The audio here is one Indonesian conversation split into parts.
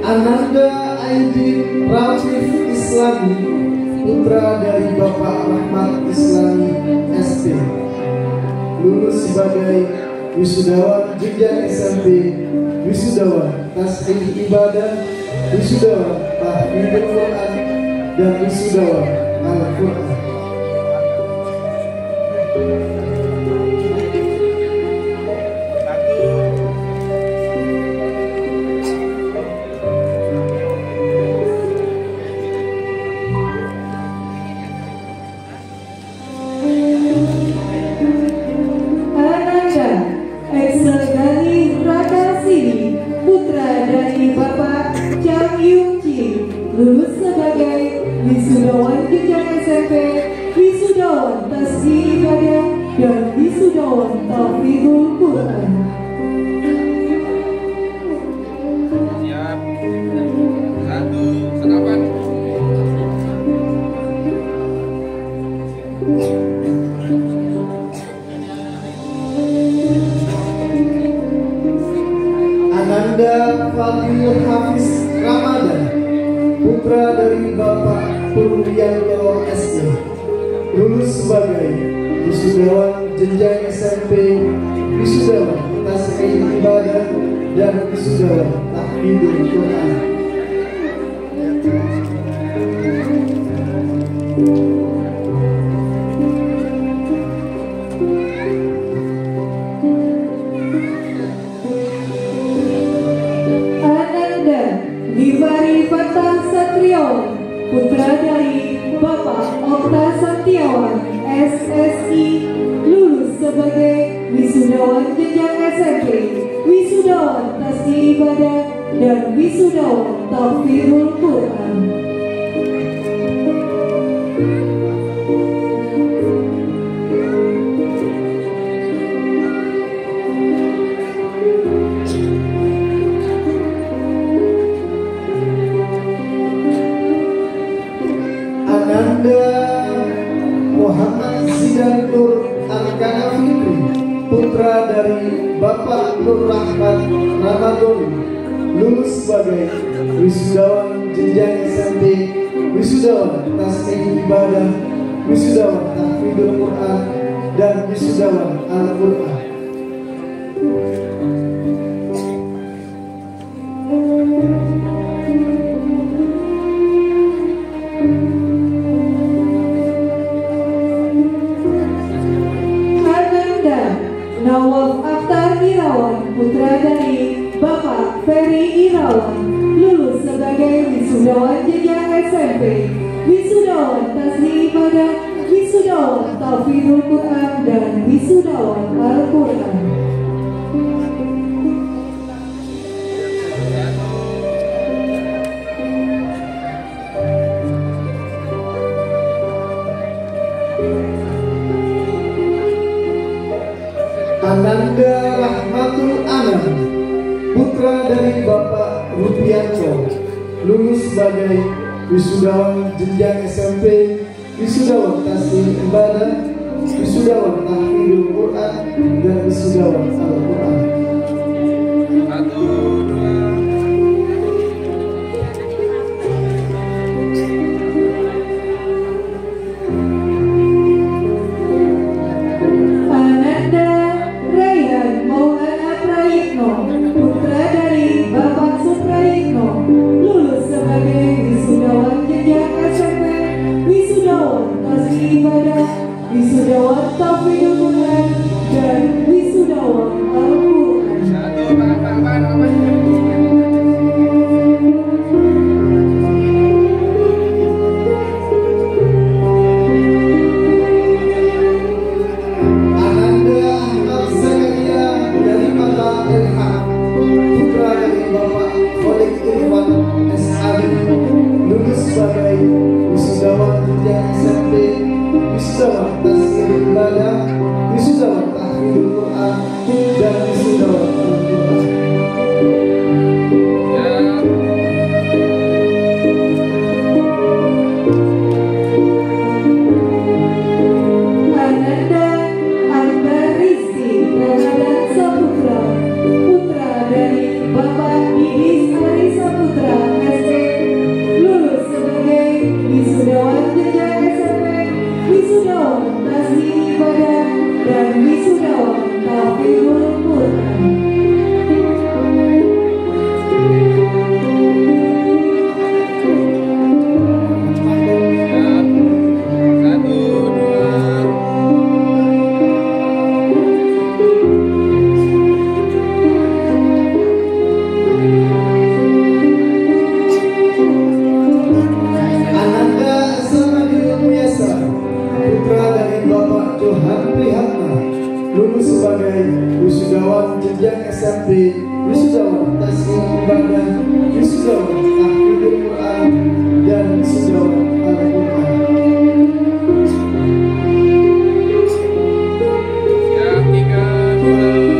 Ananda Aidin Rafif Islami, putra dari Bapak Rahmat Islami SP, lulus sebagai wisudawan jenjang SMP, wisudawan tasbih ibadah, wisudawan tahfidz Quran, dan wisudawan Al-Quran. Lulus sebagai wisudawan jenjang SMP, wisudawan tasbih ibadah, dan wisudawan tahfidz Quran. Siap. 1, senapan. Ananda Fadil Hafiz Ramadan, putra dari Bapak Purwianto SC, lulus sebagai wisudawan jenjang SMP, wisudawan tasbih ibadah, dan wisudawan tahfidz Quran. Putra dari Bapak Okta Santiawan SSI, lulus sebagai wisudawan jenjang SMP, wisudawan tasbih ibadah, dan wisudawan tahfidz Quran. Ananda Muhammad Zidan Nur Arkana Fikri, putra dari Bapak Nur Rahmat Ramadhani, lulus sebagai wisudawan jenjang SMP, wisudawan tasbih ibadah, wisudawan tahfidz Quran, dan wisudawan Al-Quran. Nawaf Akhtar Irawan, putra dari Bapak Ferry Irawan, lulus sebagai wisudawan jenjang SMP, wisudawan tasbih ibadah, wisudawan tahfidz Quran, dan wisudawan Al-Quran. Ananda Rahmatul Anam, putra dari Bapak Rupianto, lulus sebagai wisudawan jenjang SMP, wisudawan tasbih ibadah, wisudawan tahfidz Quran, dan wisudawan Al-Quran. 1, 2. Putra dari Bapak Suprayitno, lulus sebagai wisudawan jenjang SMP, wisudawan tasbih ibadah, wisudawan tahfidz Quran, dan wisudawan Al-Quran. Al-Quran. Lulus sebagai wisudawan jenjang SMP, wisudawan tasawuf ibadah, wisudawan tahfidzul Quran, dan wisudawan Al-Quran. Siap, 3, 2, 1.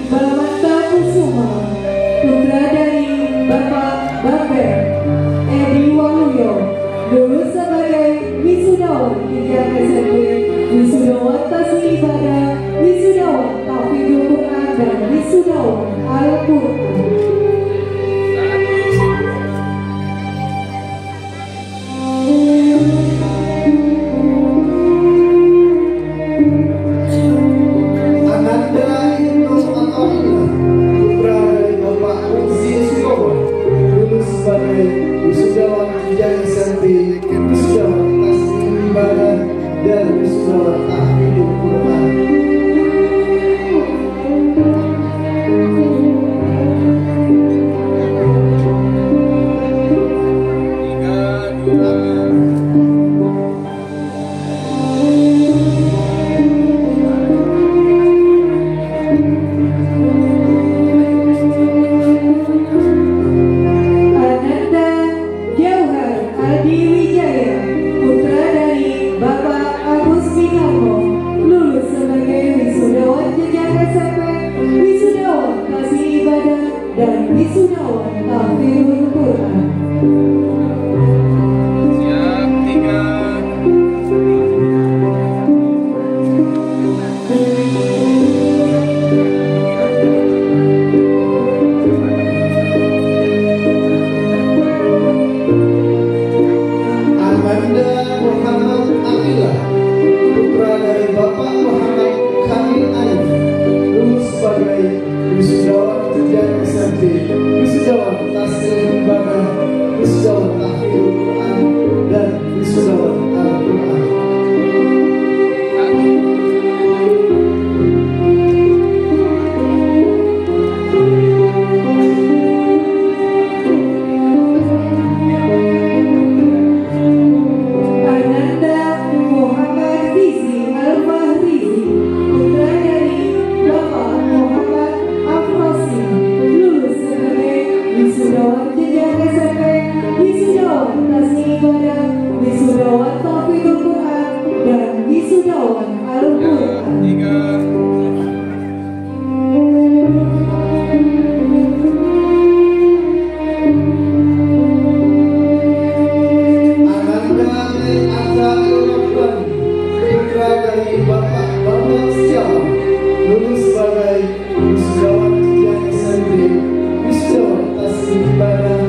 Bamanta Kusuma, putra dari Bapak Baper Edi Waluyo, lulus sebagai wisudawan jenjang SMP, wisudawan tasawuf ibadah, wisudawan tahfidzul Quran, dan wisudawan Al-Quran. Sebagai wisudawan jenjang SMP, wisudawan tasawuf ibadah, dan wisudawan tahfidzul Quran. Dan wisudawan tahfidzul Quran. Siap, 3. Amanda Muhammad Amilah, putra dari Bapak Muhammad Kamil Arif, lulus sebagai wisudawan jenjang SMP, wisudawan tasawuf ibadah, wisudawan tahfidzul Quran, dan wisudawan Al-Quran. Wisudawan tahfidzul Quran, dan wisudawan Al-Quran. 3. Putra dari Bapak Bambang Setiawan, lulus sebagai wisudawan jenjang SMP, wisudawan tasawuf ibadah,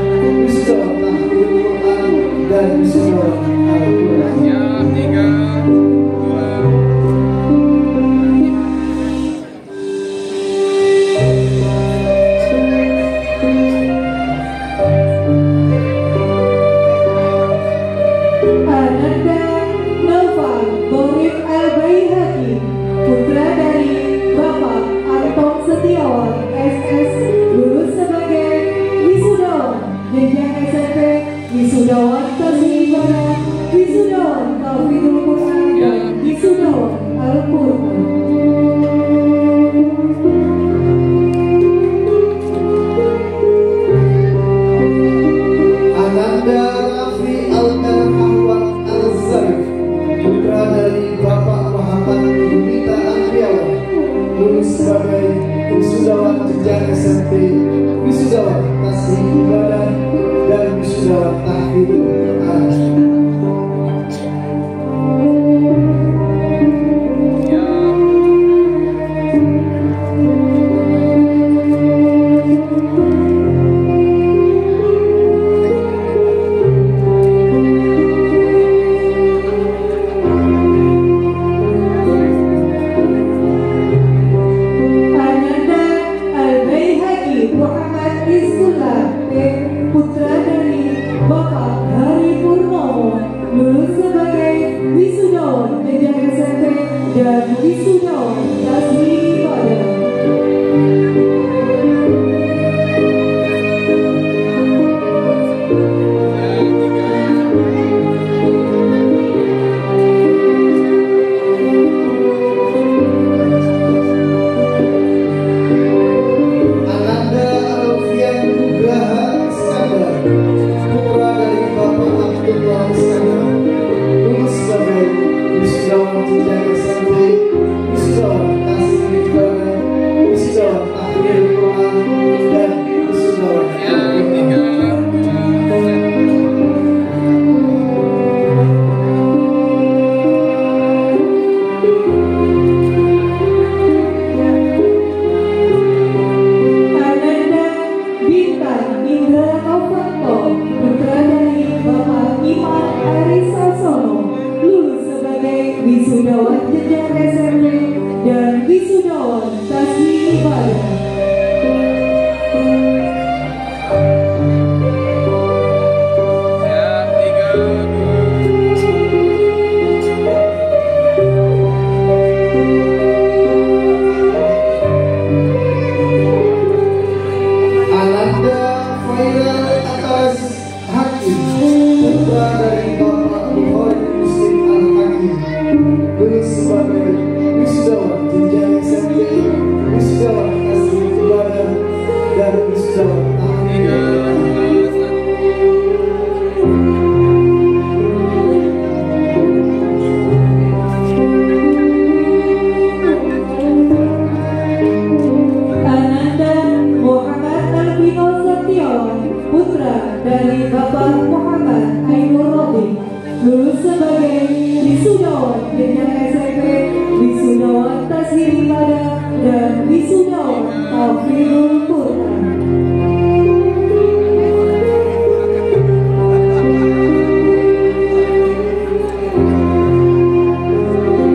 wisudawan tahfidzul Quran, dan wisudawan Al-Quran. Siap, 3, 2. Ananda Noval Borif Al-Baihaqi, putra dari Bapak Anton Setiawan SS, lulus sebagai wisudawan jenjang SMP, wisudawan tasawuf ibadah, wisudawan tahfidzul Quran, dan wisudawan Al-Quran. Ananda Raffi Al-Karhawat Al-Zarif, putra dari Bapak Muhammad Gumita Andriawan, lulus sebagai wisudawan jenjang SMP, wisudawan tasawuf ibadah, dan wisudawan tahfidzul Quran. Siap. Bapak Muhammad Ainur Robi, lulus sebagai wisudawan jenjang SMP, wisudawan Tasghir Ibadah, dan wisudawan Hafizul Quran.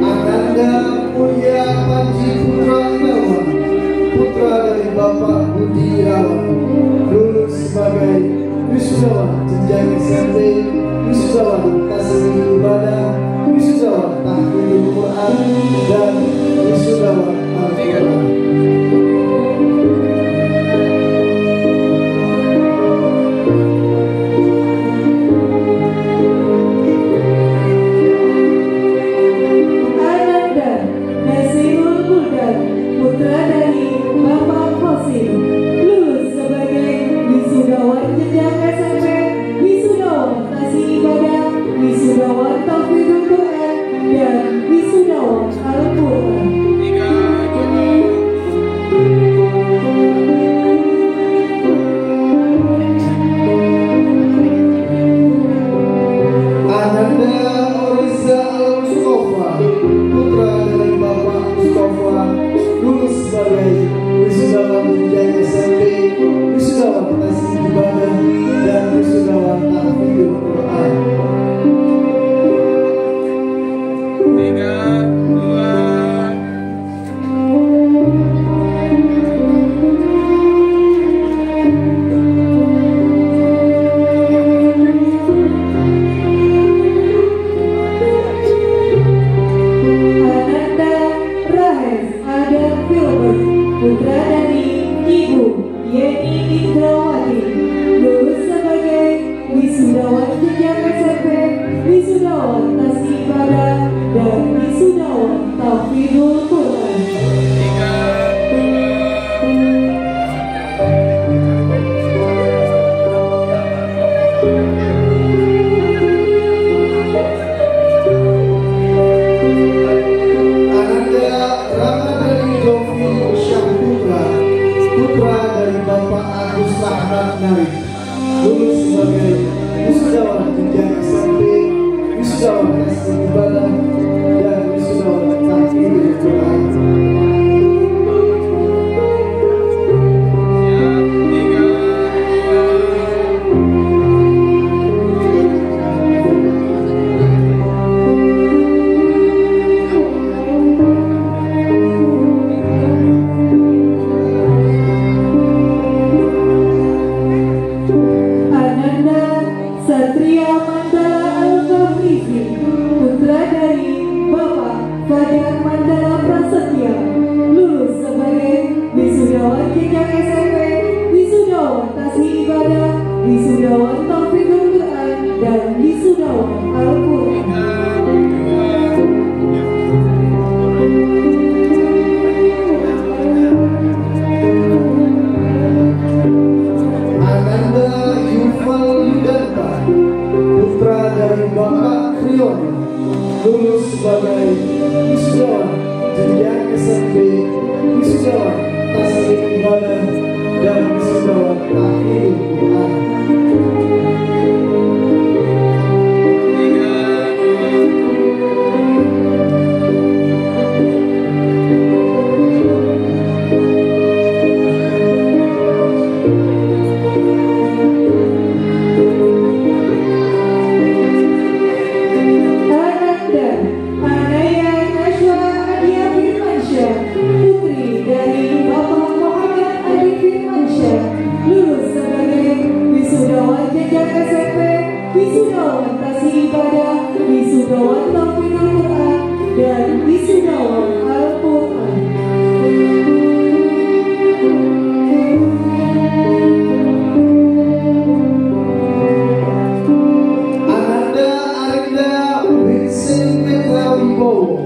Ananda Mulia Panji Putra Irawan, putra dari Bapak Budi Irawan, lulus sebagai wisudawan jenjang SMP, wisudawan Tasghir Ibadah, wisudawan Hafizul Quran, dan wisudawan Al-Quran. Ananda Nasirul Huda, putra dari Bapak Khosim, lulus sebagai wisudawan jenjang SMP, wisudawan Tasghir Ibadah, wisudawan Hafizul Quran, dan wisudawan Al-Quran. Ananda Orisa Al-Mustafa, putra dari Bapak Mustafa, lulus sebagai wisudawan jenjang SMP, wisudawan Tasghir Ibadah, dan wisudawan Hafizul Quran. 3, 2. Ananda Rahes Adam Filbert, putra dari Ibu Yeni Indrawati, lulus sebagai wisudawan jenjang SMP, wisudawan Tasghir Ibadah, dan wisudawan Hafizul Quran. 3, 2. Ananda Ramadhani Jovi Syahputra, putra dari Bapak Agus Rahmat Narif, lulus sebagai wisudawan jenjang SMP, wisudawan Tasghir Ibadah, dan wisudawan Hafizul Quran. Ananda Satria Mandala Al-Fabrizi, putra dari Bapak Fajar Mandala Prasetya, lulus sebagai wisudawan jenjang SMP, wisudawan Tasghir Ibadah, wisudawan Hafizul Quran, dan wisudawan Al-Quran. Ananda Yuval Yudanta, putra dari Bapak Triyono, lulus sebagai wisudawan jenjang SMP, wisudawan Tasghir Ibadah, dan wisudawan Hafizul Quran. 3, 2. Ananda Anaya Nashwa Adia Firmansyah, putri dari Bapak Muhammad Adi Firmansyah, lulus sebagai wisudawan jenjang SMP, wisudawan Tasghir Ibadah, wisudawan Hafizul Quran, dan wisudawan Al-Quran. Ananda Arinda Winston Petra Wibowo,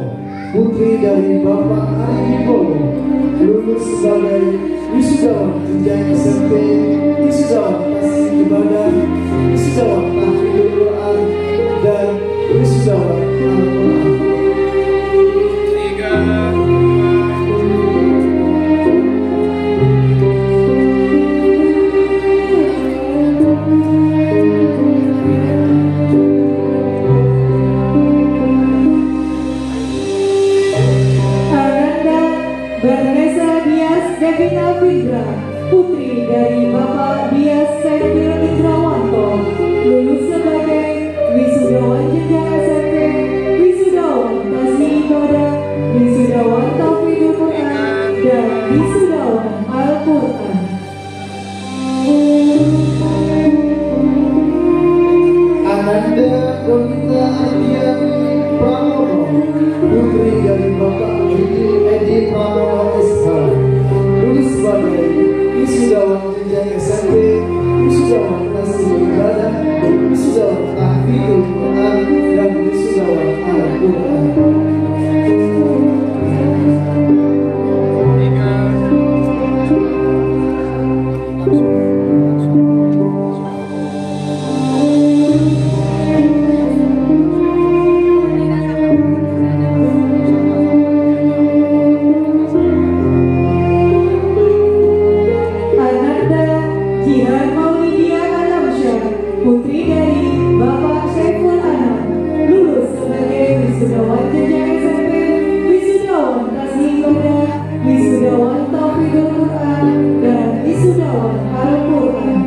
putri dari Bapak Ari Wibowo, lulus sebagai wisudawan jenjang SMP, wisudawan Tasghir Ibadah, wisudawan Hafizul Quran, dan wisudawan Al-Quran. 3, 2. Indra, putri dari Bapak Dias Sepir Indrawanto, lulus sebagai wisudawan jenjang SMP, wisudawan Tasmi Ibadah, wisudawan Tauhidul Quran, dan wisudawan Al-Quran. Ananda Donita Ardiani Pramono, putri dari Bapak Edi Pramono SH, lulus sebagai wisudawan jenjang SMP, wisudawan Tasmi Ibadah, wisudawan Tahfidul Quran, dan wisudawan Al-Quran. Putri dari Bapak Syaiful Anam, lulus sebagai wisudawan jenjang SMP, wisudawan Tasmi Ibadah, wisudawan Tauhidul Quran, dan wisudawan Al-Quran.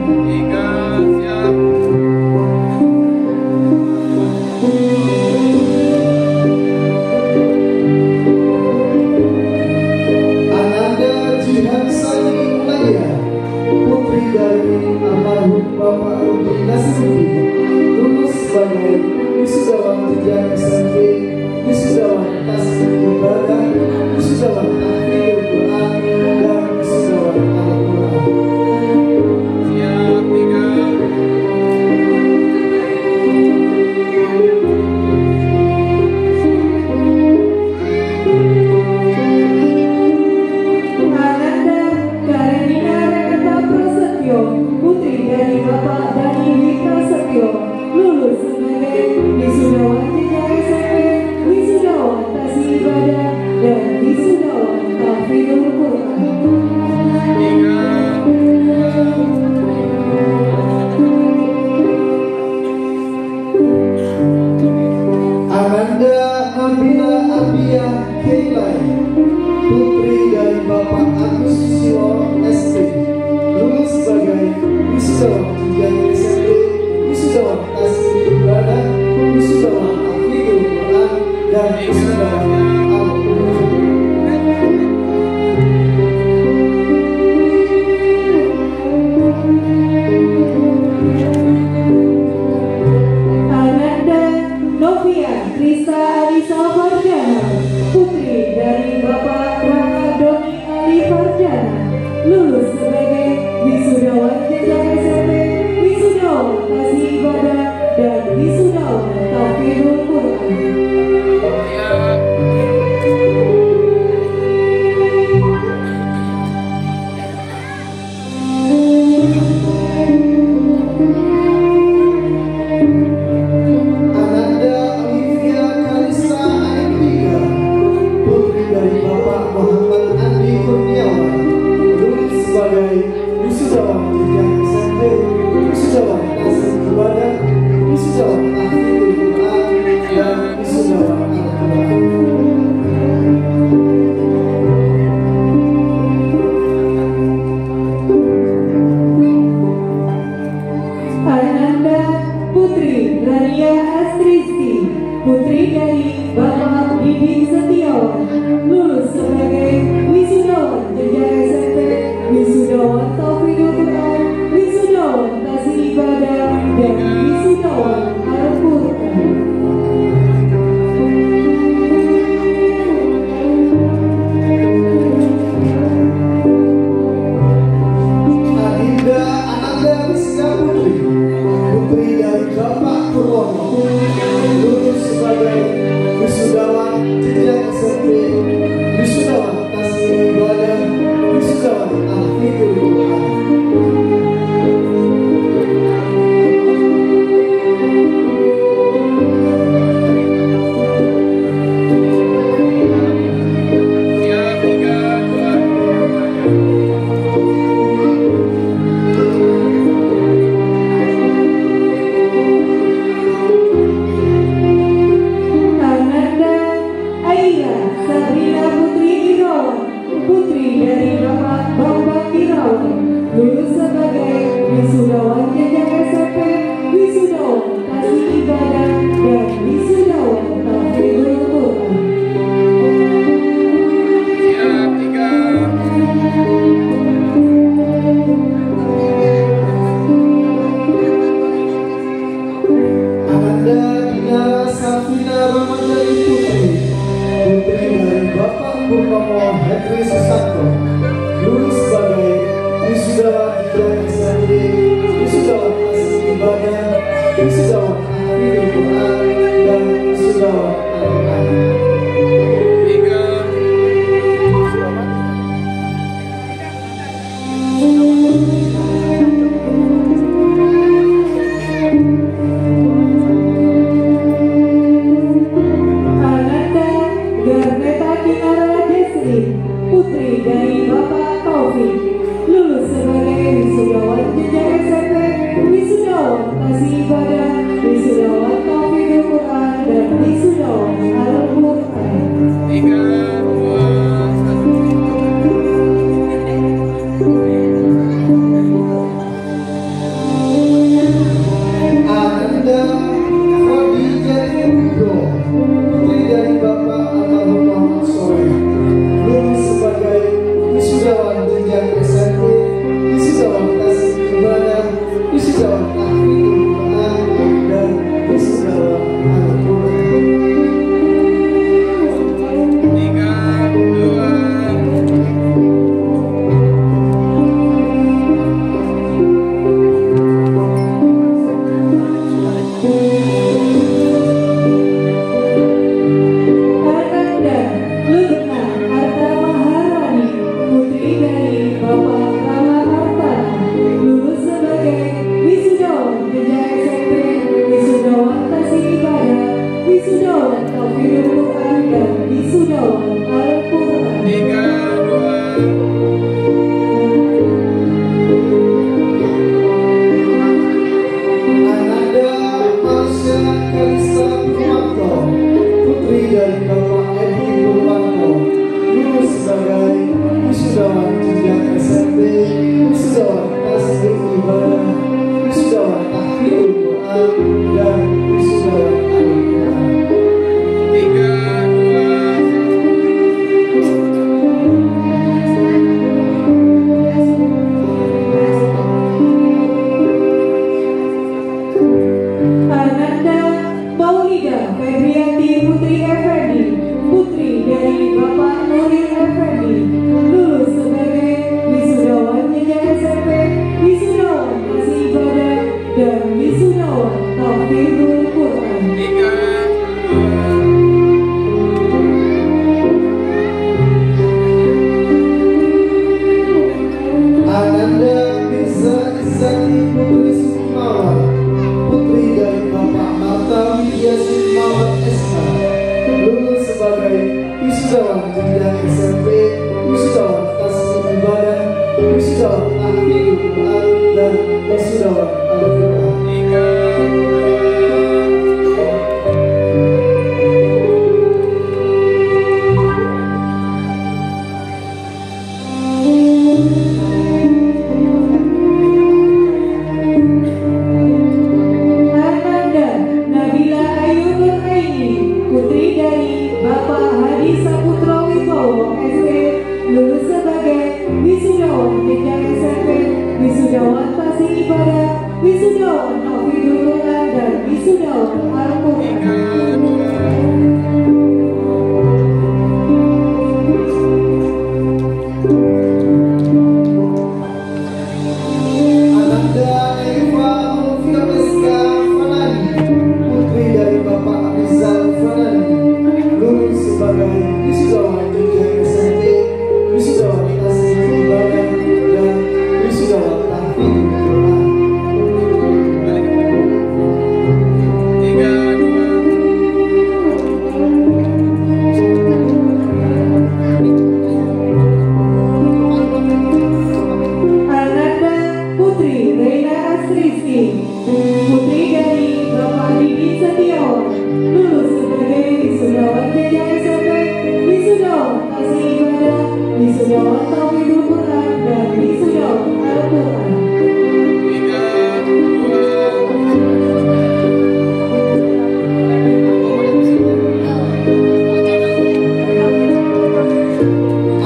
Ananda Jihan Sani Ulaya, putri dari almarhum Bapak Rudi Nasiruddin, lulus sebagai wisudawan jenjang SMP, wisudawan Tasmi Ibadah, wisudawan Tahfidul Quran, dan wisudawan Al-Quran. Ananda Karenina Renata Prasetyo, putri dari Bapak Dani Dwi Prasetyo, lulus sebagai wisudawan jenjang SMP, wisudawan Tasmi Ibadah, dan wisudawan Tauhidul Quran. Ananda Nabila Abia Keilai, putri dari Bapak Agus Susilo SP, lulus sebagai wisudawan jenjang SMP, wisudawan Tasmi Ibadah, wisudawan Tahfidul Quran, dan wisudawan Al-Quran. Ananda Novia Krista Alisa Fardana, putri dari Bapak Raka Doni Ali Fardana, lulus sebagai wisudawan jenjang SMP, wisudawan Tasmi Ibadah, dan wisudawan Tauhidul Quran. Ananda Olivia Kalista Anindika, putri dari Bapak Muhammad Andi Kurniawan, lulus sebagai wisudawan jenjang SMP, wisudawan Tasmi Ibadah, wisudawan Tahfidul Quran, dan wisudawan Al-Quran. Ananda Putri Rania Astristi, putri dari Bapak Didi Setiawan, lulus sebagai wisudawan jenjang SMP, wisudawan Tauhidul Quran, wisudawan Tasmi Ibadah, dan wisudawan Al-Quran. Adinda Ananda Rizka Putri, putri dari Bapak Purwono, lulus sebagai wisudawan jenjang SMP, wisudawan Tasmi Ibadah, wisudawan Tahfidul Quran. Sabrina Putri Irawan, putri dari Bapak Bambang Ananda Bisa Isati Putri Sukmawati, putri dari Bapak Marta Widya Sukmawati SK, lulus sebagai wisudawan jenjang SMP, wisudawan tasbih ibadah, wisudawan tahfidz Quran, dan wisudawan Al-Quran. Wisudawan tasbih ibadah, wisudawan tahfidz Quran, dan wisudawan Al-Quran. Ananda Eva Mulfia Meska Fanani, putri dari Bapak Rizal Fanani, lulus sebagai wisudawan jenjang SMP, wisudawan tasbih ibadah, dan wisudawan tahfidz Quran. Ananda Putri Reina Astristi, putri dari Bapak Didi Setiawan, lulus sebagai wisudawan jenjang SMP, wisudawan tasbih ibadah, wisudawan tahfidz Quran, dan wisudawan Al-Quran.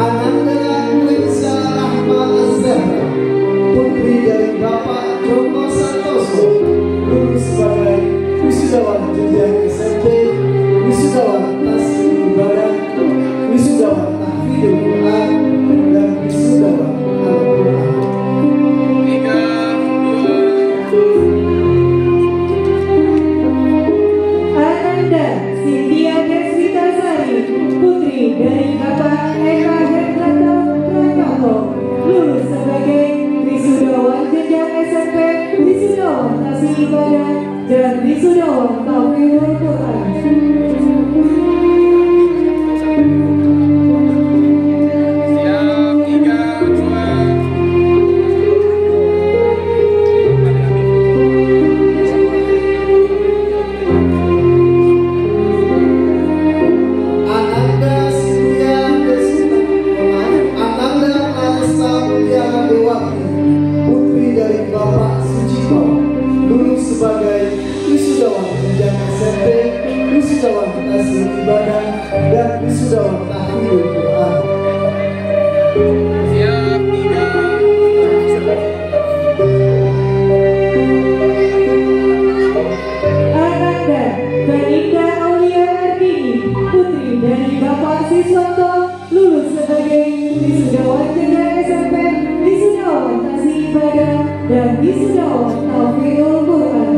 Ananda Lisa Rahma Az-Zahra, putri dari Bapak Joko Santoso, lulus sebagai wisudawan jenjang SMP, wisudawan tasbih ibadah, wisudawan tahfidz Quran, dan wisudawan Al-Quran. Ananda Cynthia Deswita Sari, putri dari Bapak Eka Hendrata Pranoto, lulus sebagai wisudawan jenjang SMP, wisudawan tasbih ibadah, dan wisudawan tahfidz Quran. Ananda Cynthia Ananda Larissa Mulyana Dewati, putri dari Bapak Sucipto, lulus sebagai wisudawan jenjang SMP, wisudawan tasbih ibadah, dan wisudawan tahfidz Quran. Ananda Belinda Aulia Ardini, putri dari Bapak Siswanto, lulus sebagai wisudawan jenjang SMP, wisudawan tasbih ibadah, dan wisudawan tahfidz Quran.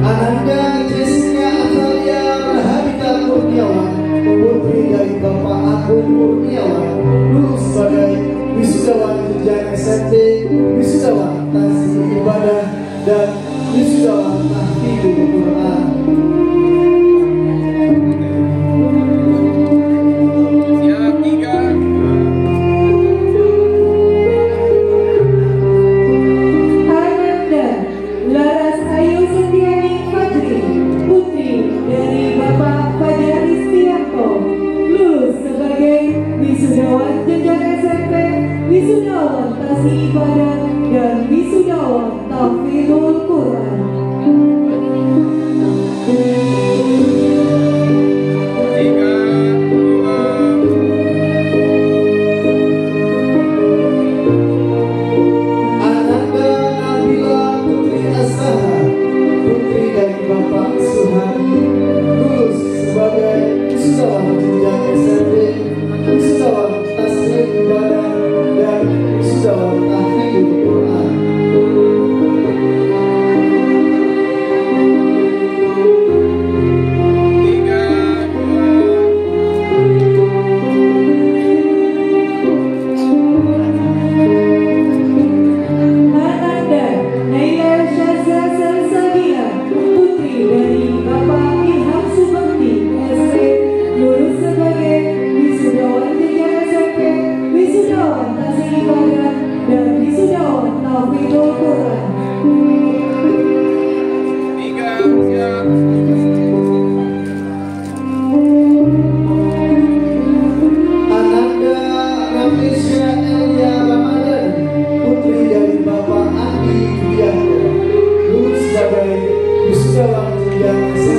Ananda Jessica Atalia Rahabita Kurniawan, putri dari Bapak Agung Kurniawan, lulus sebagai wisudawan jenjang SMP, wisudawan tasbih ibadah, dan wisudawan tahfidz Quran. Ananda Laras Ayu Setiani Fadri, putri dari Bapak Fajar Istianto, lulus sebagai wisudawan jenjang SMP, wisudawan tasbih ibadah, dan wisudawan tahfidz Quran. Ananda Nabila Putri Azhara, Ananda Rafisya Elia Ramadan, putri dari Bapak Andi Widianto, lulus sebagai wisudawan jenjang